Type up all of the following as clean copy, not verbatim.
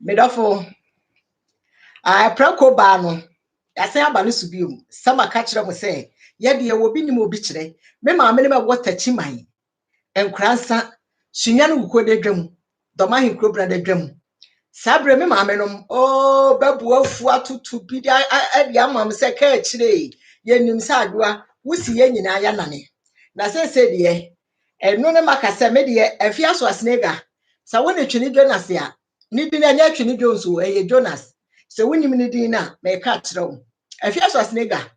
Medofo I prako ba no yase aba no so biom sama ka kire mo se ye de wo bi nim obi kire me ma me ma wota chiman enkransa sunya no ko de dwam doma hin kro bra de dwam sabre me ma me nom o babu afu atutu bi de ade amam se ka kire ye nim sa adoa wusi ye nyina ya nane na se de eno ne makasa me de afia so asnega sa woni twini Jonas ya ni di na nya twini Jones o Jonas se wonim ni din na me ka kire wo afia so asnega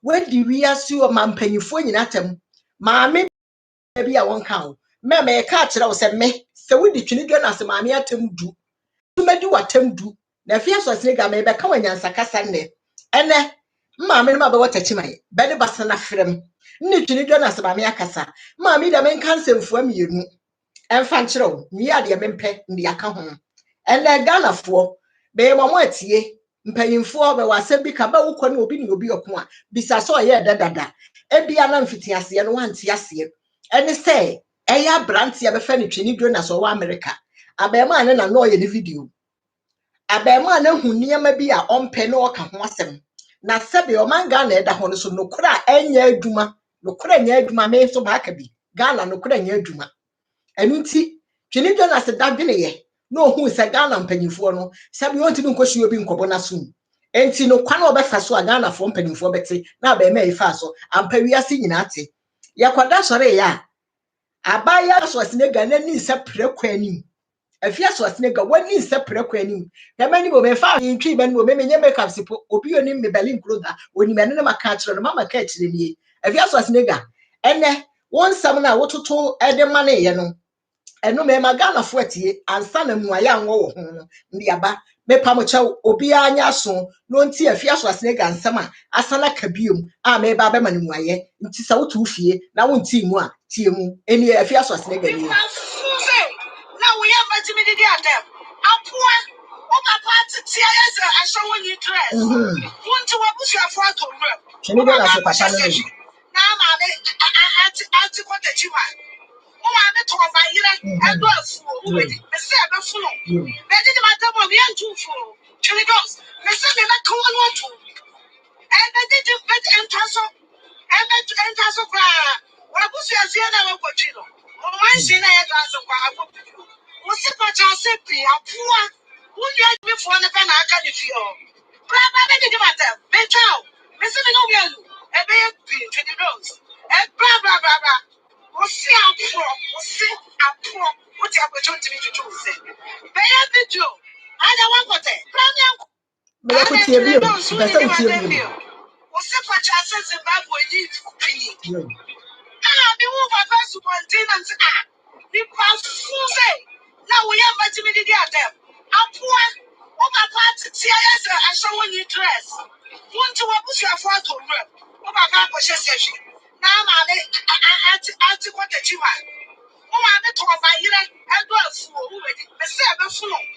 wadi wiase o mampanyifo nyina tem maame bia won kan me ka kire wo se me se wodi twini Jonas maame atem du tumadi watem du na afia so asnega me be ka wanyansa kasa ne ene maame no ma be watachiman be ne basana frem ni twini Jonas maame akasa maame da men kansemfo amienu emfa kire wo mi ade mempe ndi aka ho ene Ganafo be mo atie mpanyimfo be wase bi ka ba wukọ na obi ni obi okun a bisa so ye dadada ebia na mfiti ase no wanti ase ene se eya brant ya be fa ni twini Jonas o wa America abema ne na no ye ni video abema na hu niam bi a ompe na oka ho asem na sebe o manga na eda ho no so nokura enya aduma nokura enya aduma me so ba ka bi Ghana nokura enya aduma enu nti twini Jonas dadwene ye no hu se Ghana mpanyimfo no sabi wonti bi nkohwe obi nkobo na so enti no kwa na obefa so Ghana fo mpanyimfo beti na ba ema ifa so ampa wiase nyina ate yakwada sore ya abaya so asnega na ni se prekwanim afia so asnega wani se prekwanim yamani bo mefa ntwi ban bo menye makeup sipo obi onim me berlin closer oni me ne maka kire no mama ka kire nie afia so asnega ene won sam na wototo ede mane ye no eno me magana fo atie ansa na muaya anwo wo ho ndi aba me pamocha obi anya so no nti afia so asnega ansama asana kabiom a me ba be mane muaye nti sa wotu fie na wonti mu a tie mu eni afia so asnega ni na we have timidity at them apua o papa tia yes I show when you dress want to wabusu afo to rep cheni de na so papa no na ma me ati ko te chiwa o ma me to ba yire e do afu o we me se e be funo me di ma tabo me antu fu cheni goes me se me na ko no to e be di bet entaso kwa wabusu asia na wakochi no o man se na ya dance kwa afo What's the chance? Apua. Who let me for the pen? I can't feel. Brava, let me matter. Better. Listen, no, you. A big pin to the nose. And brava, brava. We'll see how poor. We'll see how poor. What you have to do. Bear the Joe. I don't want to. me ko tie bi o pesa tie bi what's the chance? Zimbabwe need to be over first maintenance. The pass. Now we have intimidity at them. Apua, oh my party, TIS, I show when you dress. Want to wabusu afo to rep. Oh my papa session. Now I what the chiwa. Oh I met to my yere and do a fool who made it.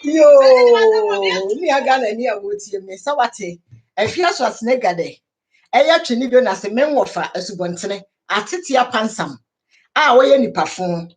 yo ni aga na ni awotie me sawate afia so asnega de eya twini Jonas menwofa asubontene atetia pansam a woye nipafo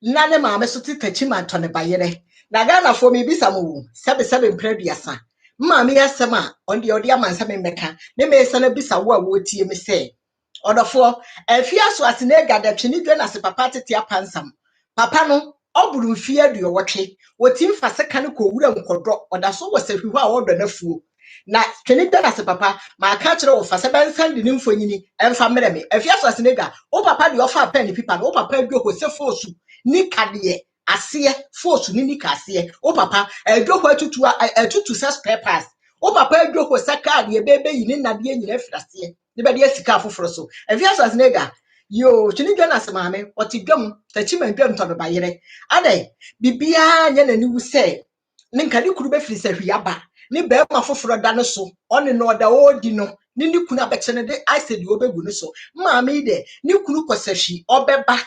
na ne maame so tetachi manto ne bayere na Ganafo me bisa mo sebe mpraduasa maame yasem a onde amansa me meka ne me esa na bisa wo a wotie me se odofo afia so asnega de twini Jonas papa tetia pansam papa no oburu mfie aduowotwe wotim fa seka ne ko wura nkodo odaso wo sehwihu a wodo nafuo na twini Jonas papa ma ka kire wo fa se bensan de ne mfonyini emfa mereme afia so asnega o papa de ofa pen pipa no o papa adwo ko se fosu ni kade ase fosu ni nika ase o papa adwo ko atutu sa spare parts o papa adwo ko saka de bebe yi ni nade nyina firase ne be de sika afoforo so afia so asnega yo twini Jonas maame otidwam tachi mandwam to be bayere ade bibia nya nani wu se ne nkade kuru be firi sahwiaba ne be ma foforo da no so one no da odi no ne kunu abekye ne de ice de obegu no so maame de ne kunu kosahwi obeba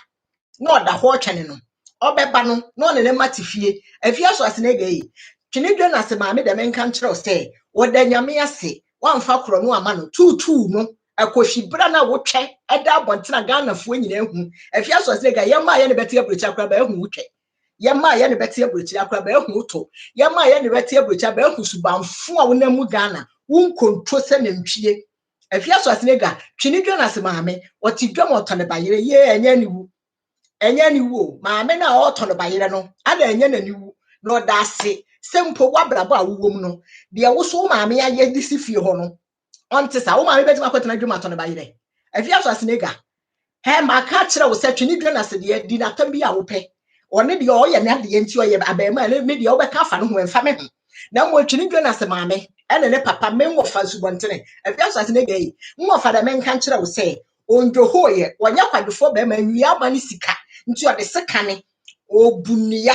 no oda ho twene no obeba no no ne matifie afia so asnega yi twini Jonas maame de menka nkere o se woda nyame ase wamfa koro no ama no tutu no akohibra na wotwe eda abontena Ganafo nyina hu afia so asnega yema ye ne beti abrocha kra ba hu wotwe Yama ya ne beti abrochi akra ba ehu to. Yama ya ne beti abrochi ba ehu subanfo a wonamu Ghana. Won kontro se nantwie. Afia so asenega twini dwa na se maame oti dwa mo tone bayere ye enya ni wu. Enya ni wu maame na o tone bayere no ada enya na ni wu. No da se sempo wabrabo a wuwom no de wo so maame ya ye disi fie ho no. Onte sa wo maame beti makotena dwa ma tone bayere. Afia so asenega he maka kire wo se twini dwa na se de di na tam bi a wo pe. One de o ye na de enti o ye abema ne de o be ka fa no ho emfa me ho. Na mo twini dwa na se maame ene ne papa menwo fa subontene afia so asene gei mo fa da menka nkire wo se onjo hoye wonya kwadefo be ma nwia ma ne sika nti o de sika ne obunia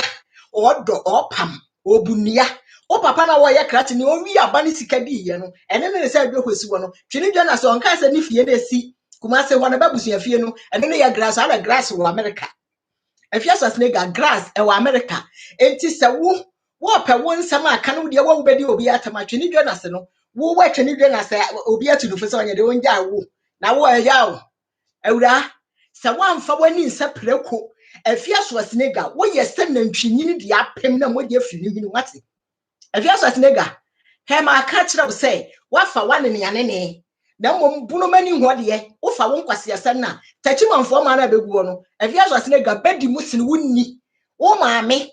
odo opam obunia o papa na wo ye krati ne o wi aba ne sika di ye no ene ne se adwo kwesi wo no twini dwa na se onka se ne fie na si kuma se wo na babusu afie no ene ne ya grass ala grass wo America afia so asene ga grass e wo America enti se wo pe won nsam aka no de wo bedi obi atamatwe ni dwa na se no wo watwe ni dwa na se obi atudufo se onye de onja wo na wo eya wo awura se wamfa wani nsa preko afia so asenega wo ye se nantwinyi de apem na mo de afiri ni wate afia so asenega he ma aka kire wo se wafa wane ne ane ne na mom bunu mani ho de wo fa wo nkwase asa na tachimanfo ma na begu no afia so asenega bedi musini wunni wo maame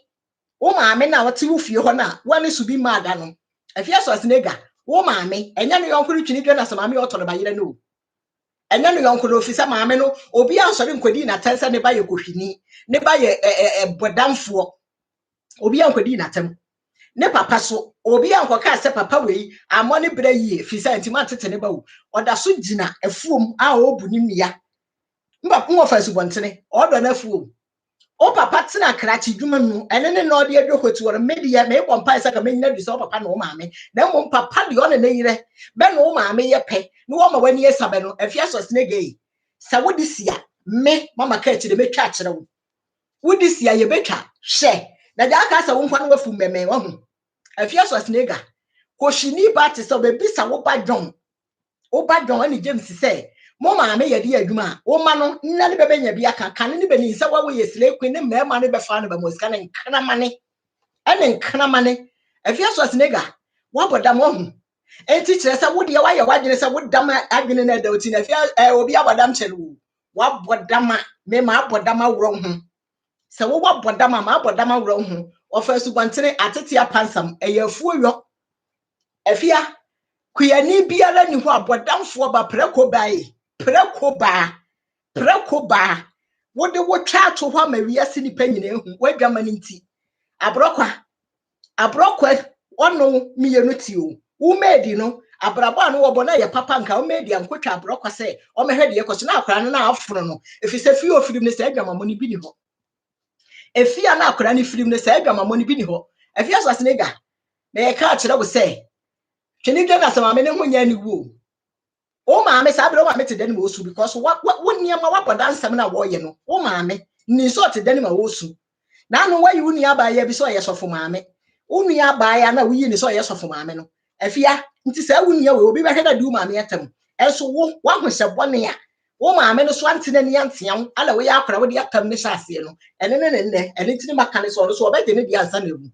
wo maame na wote wo fie ho na wane subi maada no afia so asenega wo maame enya no yonkuru twini dwa na se maame oto no bayere no enya no yonkuru ofisa maame no obi ansori nkodi na tansa ne baye kohwini ne baye bodamfo obi ankodi na tam ne papa so obi ankoka se papa wei amone bra yie fisa ntima tete ne bawo oda so gina afuom a obu ni nnua mba ko fa subontene odo na afuom o papa tena krachi dwuma nu ene ne no de adwokotu wor media me bompa isa ka menna du so papa no maame na mo papa de one ne yire be no maame ye pe ne wo ma wani esabe no afia so snegei sa wodi sia me mama ka chi de metwa kire wo wodi sia ye betwa hye na ja ka sa wo nkwa no wafu meme wo hu afia so snega ko shini ba te so be bisa wo ba dwon ani James say mo maame ye de adwuma wo ma no nna ne bebenya bia kan ne beni nsa wa wo yesle kwen ne mema ne befa no ba mosika ne nkana mane afia so asenega wo bodam wo hu enti kire se wo de wa ye wadwene se wo dam adwene na da oti na afia obi abodam chele wo bodam me ma abodam awro hu se wo bodam ma abodam awro hu ofa subantene atete apansam eyafuo yo afia kuyani biara ni ho abodamfo ba preko ba wo de wo twa to ho ma wiase ni panyina ehu wadwama ni nti abrokwa ono miyenu ti o wo medi no abrabo anu wo bona ye papa nka wo medi ankotwa abrokwa se o mehwede ye koso na akora no na aforo no efise fi ofirim ne se adwamamo ni bi ni ho efia na akora ni firim ne se adwamamo ni bi ni ho efia so asenega na ye ka kire wo se twini dwa na se maame ne ho nya ni wo o maame sa abro maame te dani ma osu because wo niam wa boda nsam na wo ye no o maame ni so te dani ma wo osu na no wa yi uni aba ya bi so ye sofo maame uni aba ya na wo yi ni so ye sofo maame no afia nti sa uni ya we obi be hweda du maame atam enso wo wa hwese bone a wo maame no so antene ne anteam ala wo ya akora wo de atam ne hyase no ene ntini maka ne so obeje ne di ansa na ewu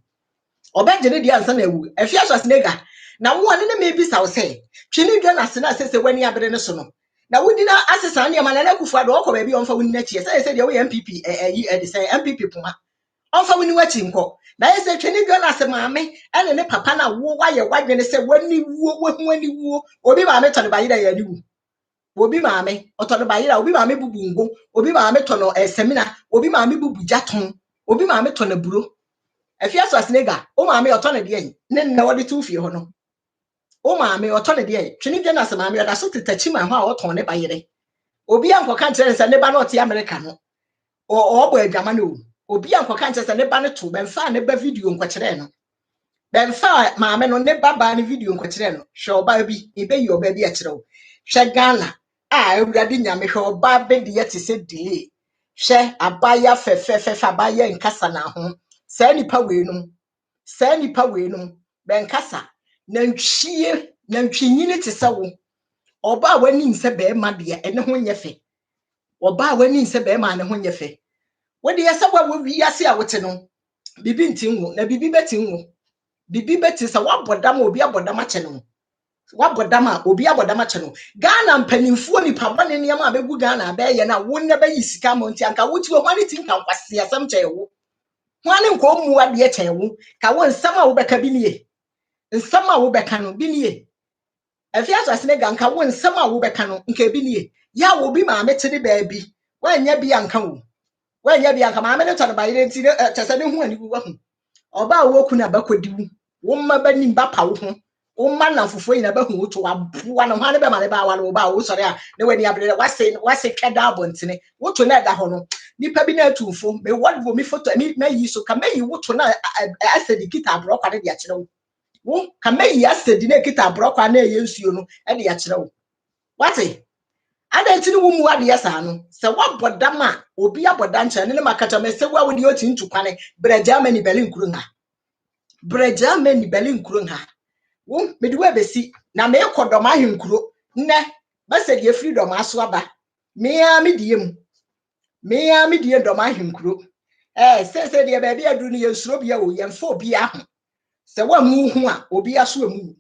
obeje ne di ansa na ewu afia so asenega na wo ne me bi sa wo se twini dwa na se na sese wani abere ne so no na wodi na asesa ne ma na kufu ado okọ ba bi onfa woni na chie se de wo MPP de se MPP puma onfa woni wachi nko na se twini dwa na se maame ene ne papa na wo wa ye wadwene se wani wuo wo hu ani wuo obi maame to ne ba yira ya ni wu obi maame oto ne ba yira obi maame bubu ngo obi maame to no semina obi maame bubu jaton obi maame to na buro afia so asenega o maame oto ne de ne na wodi tu fie ho no o maame oto ne de twini dwa na se maame da so tetachi ma ho a oton ne ba yire obi ankoka ntere se ne ba na oti America no o bo adwama no obi ankoka ntere se ne ba ne to benfa ne ba video nkokere no benfa maame no ne baba ne video nkokere no hwe oba bi ebe yi oba bi a kire wo hwe Ghana a ewurade nyame hwe oba be de yete se de hwe abaya fefe abaya nkasa na ho sa nipa weenum benkasa na ntwinyini te se wo oba wani nse be ma de ene ho nyefe oba wani nse be ma ne ho nyefe wo de yesa wa wi ase a wote no bibi ntinwo na bibi betinwo bibi beti sa wabodam obi abodam ache no wabodam a obi abodam ache no Ghana mpanimfo ni pabane ne ma abegu Ghana abeye na wo ne bayi sika monti anka wuti wo mani tinka kwase asam chewo hwane nko mu ade chewo ka wo nsam a wo beka bi nie nsam a wo beka no bi nie afiaso asene ganka wo nsam a wo beka no nka bi nie ya wo bi ma metede baabi wanya bi anka wo wanya bi anka ma me ne to ba yire nti tese ne hu ani wo hu oba wo ku na bakodi wu wo mma bani mba pa wo ho wo mma na fofo ina ba hu to aboa no hwane be ma ne ba wa no ba wo sore a ne wani abre wase keda abontene wo to na da ho no nipa bi na atumfo me wadvo mi photo mi yi so ka meyi wo to na asedi kita abro kwa ne de akire wo ka meyi asedi na kita abro kwa na eye nsuo no e de akire wo wate ada ntini wo mu ade yesa no se wabodam a obi abodan kire ne makata me se wa wo de oti ntukwane brejama ni Berlin kuru ha brejama ni Berlin kuru ha wo me de wa besi na me kodom ahenkuro nne ba se de freedom aso aba me a me diem me a me die dom ahenkuro se de ba bia duru ne yensuro bia wo yemfo bia ho se wa mu hu a obi aso amu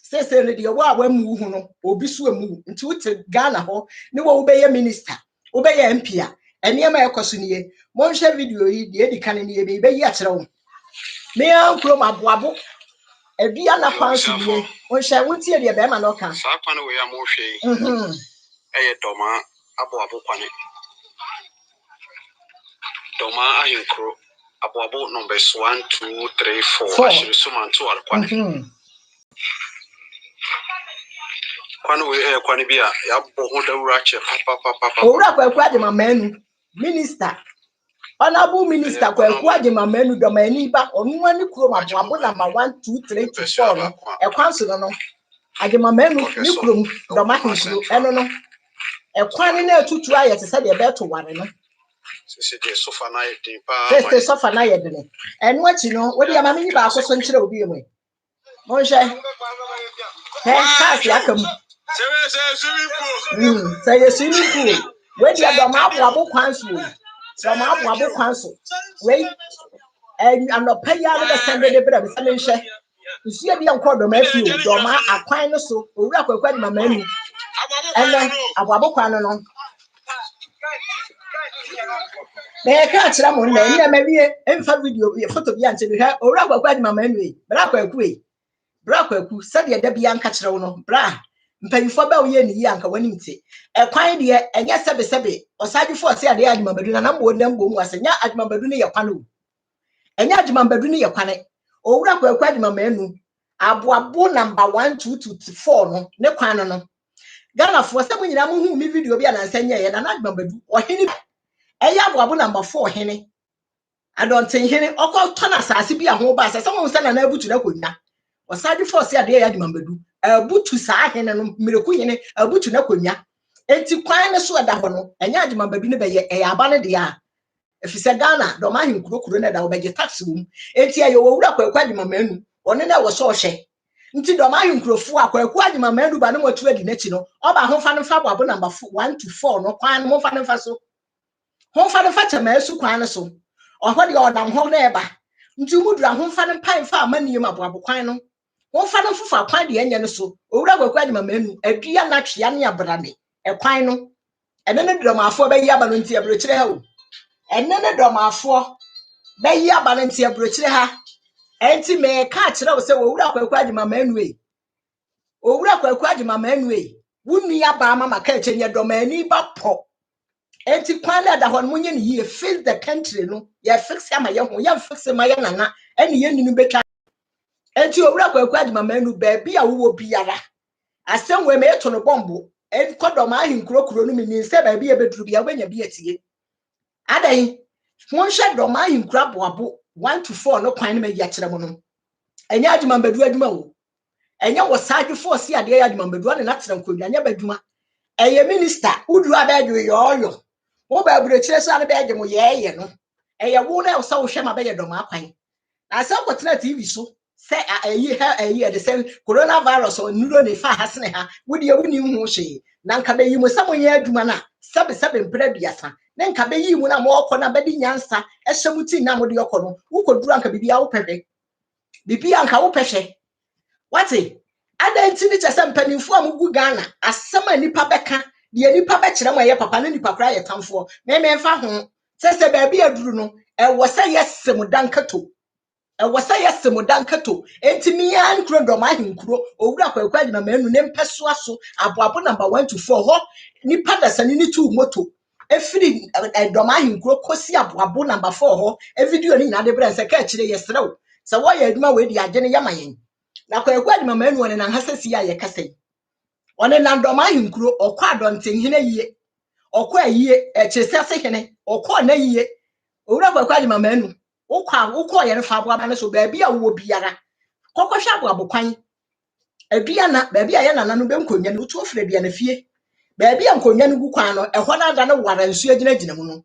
se ne de wa mu hu no obi so amu nti wote Ghana ho ne wo be minister wo be MP a ene ma ekoso ne mo nhwe video yi de edi kan ne be yi akere wo me an kuro maboabo ebia na kwanso ne wo hwe wotie de be ma no ka sa kwane we ya mo hwe doma aboabo kwane doma ahenkro aboabo numbers 1 2 3 4 ashiri sumantu alkwane kwane we kwane bia ya bo ho dawura che papa owura kwa de mamanu minister honorable minister kwa de mamanu do mani ba onu ani kuro maboabo number 1 2 3 to 4 no ekwanso no ade mamanu ni kuro do mahinkuro eno no ekwan na atutu ayete se de beto ware no se de sofa na yedin pa se sofa na yedin eno achi no wo de amamini ba akoso nkire obi emu mo hwe kasi akam se ye swimming pool we de do maboabo kwanso do maboabo kwanso we anopa ya de sande de bra se nhwe nsuya bia nko do ma fi o do ma akwan no so owura kwakwa ni mama anu ene aboabo kwan no be ka akira mo na ene ma wie emfa video photo bia nche bi ha owura kwakwa ni mama anu e bra kwaku se de da bia nka kire wo no bra mpanyifo ba wo ye ni yi anka wani mti ekwan de enye sebe osagifo ose ade adimambadu na nambo ndambo mu asenya adimambadu ne ye kwan o enye adimambadu ne ye kwan owura kwaku adimamanu aboabo number 1 2 to 4 no ne kwan no Ghana fo se mo nyina mo hu mi video bia na nsenya ye na adimambadu ohene eye aboabo number 4 hene adonten hene okoto na asase bia ho ba se mo nsa na abutu na konya osagifo ose ade adimambadu abutu saa hene no mireku hene abutu na konya enti kwan ne so da ho no enya adimambadu ne be ye aba ne de a efise Ghana do ma hinkuro na da wo be tax wum enti ayo wowura kwakwa adimamanu one na wo so hye nti do ma hinkrofo akwaku adimamanu ba ne motu adi nachi no oba ho fa no fa boabo number 1 to 4 no kwan mo fa no fa so ho fa no fa chama su kwan no so oho de odam ho na eba nti mudura ho fa no pan fa amani ma boabo kwan no ho fa no fufa kwan de enye no so owura kwakwa adimamanu adua na twea ne abrane e kwan no ene ne do ma afo ba yi aba no nti abro kire ha o ene ne do ma afo ba yi aba no nti abro kire ha enti me ka kire wo se owura kwakwa adimamanu e owura kwakwa adimamanu e wunni aba mama ka chenye do mani ba po enti kwan la da ho no munye ne ye face the country no ye fix ama ye ho ye fix ma ye nana ene ye ninu betwa enti owura kwakwa adimamanu ba bia wo biara asem we me to no bombo en kodom ahinkuro no mi nse ba bia beduru bia obenya bia tie adai won hwe dom ahinkuro aboabo 1 to 4 no kwan me ya kire mo no enya adimambadu aduma wo enya wo saje force ade ya adimambadu ne na tere nkodwa nya baduma eye minister udu abadwo yoyo wo ba bure kire so ane beje mo ye no eye wo na so wo hwe ma be dom akwan na se ko tena TV so se ayi de se coronavirus o nuro ne fa hasene ha wo de woni hu hwe na nka be yi mo samoye aduma na sebe mpra biasa ne nka be yi mu na mo okọ na be di nyansa ehyemuti na mo de okọ no wo koduru anka bibia wo pehwe bibia anka wo pehwe wate adanti ni chese mpanimfo amugu Ghana asema nipa beka de nipa be kire mo ye papa na nipa kra ye tamfo me mfa ho sese ba bia duru no wo se yesem dankato wo se yesem dankato enti mi an kro do ma hinkuro owura kwakwa de na manu ne mpeso aso aboabo number 1 to 4 ho nipa da sani ni tu moto efiri do ma hinkuro kosi aboabo number 4 ho e video ni nyina de bre se ka kire yesrew se wo ye aduma we di agene yamayen na kwakwa de ma manu one na hasasi ya ye kasai one na do ma hinkuro okwa adonten hene yie okwa yie echese ase hene okwa na yie owura kwakwa de ma manu ukọ yere fa aboaba ne so ba bia wo biara kokọhwe aboabo kwan abia na ba bia ye nana no be nkonya no tu ofre bia na fie ba bia nkonya no gu kwan no ehọ na da no wara nsu agina mu no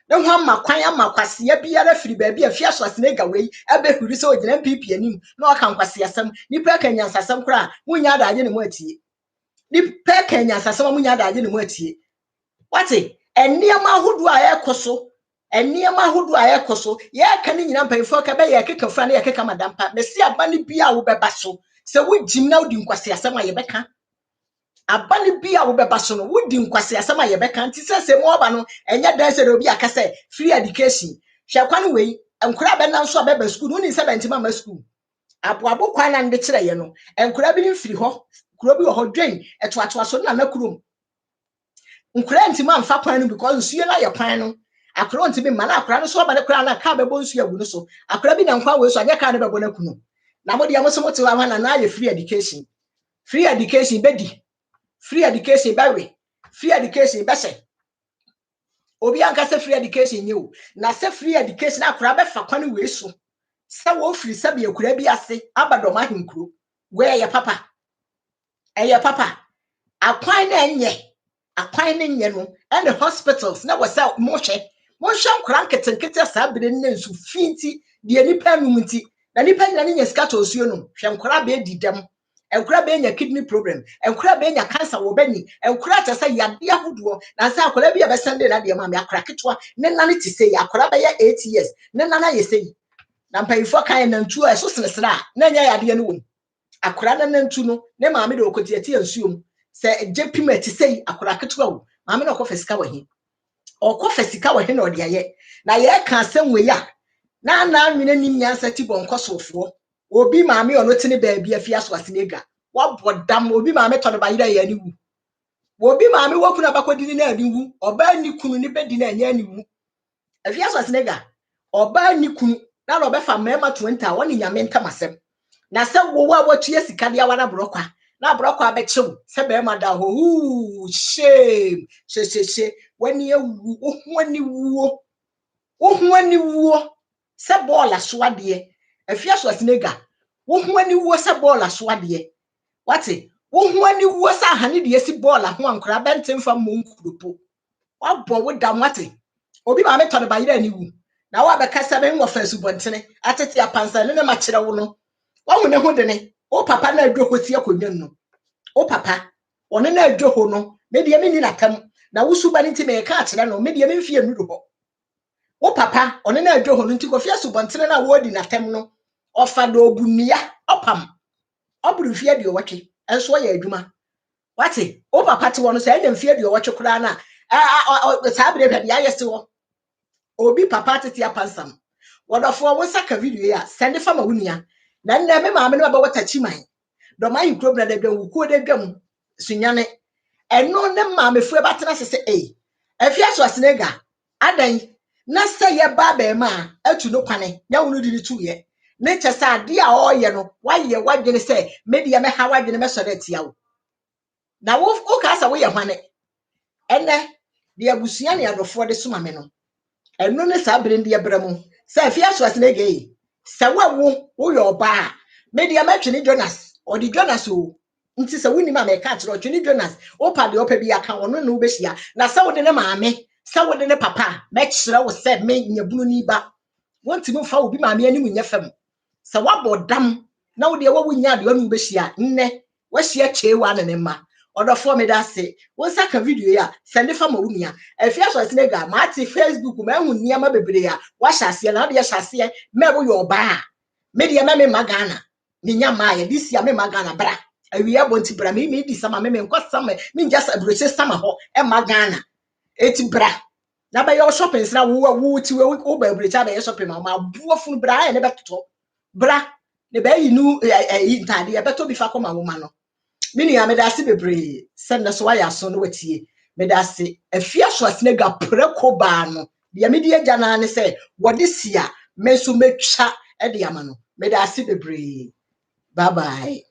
ne ho ama kwan ama kwase biara firi ba bia fie so asene gawei abehuri se ogina pipi anim na oka nkwase asem nipa kanya nsasem kra munya da age ne mu atie nipa kanya nsasem munya da age ne mu atie wate eniama ahodo a ekoso eniyama hudu ayekoso ye ka ni nyina mpanyfo ka be ye keka fra na ye keka madampa mesi abani bia wo beba so se wujim na wudi nkwase asem a ye beka abani bia wo beba so no wudi nkwase asem a ye beka nti se mo oba no enye dan se obi aka se free education hwekwa no wei enkura be na nso abeba school woni se bantima ma school aboabo kwan na nde kire ye no enkura bi mfiri ho kuro bi wo ho dwen etoatoa so na kurom nkura ntima amfa kwan no because nsuye na ye kwan no akra onti bi mana akra no so ba ne kra na ka bebo nsu agu no so akra bi na nkwa we so anya ka ne bebo na kunu na mo de amoso mote wa na ye free education bedi free education bawe free education bese obi anka se free education nyew na se free education akra be fa kwan we so se wo free se be akura bi ase abadom ahinkuro we ye papa akwan na enye no and the hospitals na was out mo hwe nkran ketenkete asabire ne nsu finti de nipa numti na nipa nyina ne nyesika to osuo no hwe nkra be didam enkra be nya kidney problem enkra be nya cancer wo bani enkra ta say yade ahodo na say akora bi abesende na de ma me akora ketwa ne nane ti say akora be ya 8 years ne nana ye say na mpayifo kan na ntu a so senesra na nya yade ne won akora na ntu no ne maame de okotiati ansuom se jepima ti say akora ketwa wo maame na okofesika wahi okofesika wahi na ode aye na ye ka asem ya na nwene nim nyansa ti bonkosofo obi maame ono tini baabi afia so asenega wabodam obi maame to ne bayira ya ni wu obi maame wakuna bakodini na ani wu oba ni kunu ni bedi na anya ni wu afia so asenega oba ni kunu na no be fa mema 20 woni nyame ntamasem na se wo wa watu sika dia wana brokwa na brokwa abechew se be ma da ho shame she wani ewu ohwani wuo se ball asoade afia so asenega ohwani wuo se ball asoade wate ohwani wuo se ahane de esi ball ho ankora bentemfa monkuropo wabọ wo dam wate obi ma meto ne bayira ni wu na wa bekasa be nwo fasu bontene atete apansa ne ma kire wo no wa hu ne ho de ne o papa na adwo hosi akonyan no o papa one na adwo ho no me de me ni natam na wusu ba nti me ka akire no me de me mfie nudo ho o papa one na adwo ho no nti ko fia su bontene na wo di natam no ofa do obunia opam oburu fie de owatwe enso ya adwuma wate o papa te wo no se enya mfie de owatwe kura na sabre hwe de ayese wo obi papa tete apansam wodofo wo saka video ya send fa ma wunia na nna me maame no ba watachi man do man problem da dwa wuko da dwam sunyane eno ne maame fu batena sese afia so asenega adan na se ye ba ba ma atu no kwane nya wonu di tu ye ne chese ade a oye no waye wadwene se media me ha wadwene me so da tia wo na wo ka sa wo ye hwane ene de abusua ne adofo de soma me no eno ne sabre ndi ebremu se afia so asenega se wo yo ba media matwene Jonas or the Jonas o nti se woni ma me ka tro twene Jonas o pa de opa bi aka wono no behia na se wo de ne maame se wo de ne papa me kire wo se me nyabunu ni ba wonti mo fa obi maame ani munya fam se wabodam na wo de wo nya de onu behia nne wo hia chewa ne ma Order for me that say, one second video ya, send it from a unia. If you are snega, Marty Facebook, man, near my baby, wash us, and I'll be a chassis, marry your bar. Media meme magana. Ninya Maya, this year me magana bra. And we are going to bra me this summer, me got summer, me just a British summer ho, and magana. It's bra. Now by your shopping, now woo to a week over British shopping, my beautiful bra, and never to talk. Bra, the bay you knew a tidy, I better be fakoma woman. Mini amedasi bebre send us why I son wetie medasi a fierce was nega preko bano the media jana say what this year me so make sha e de amano medasi bebre bye bye.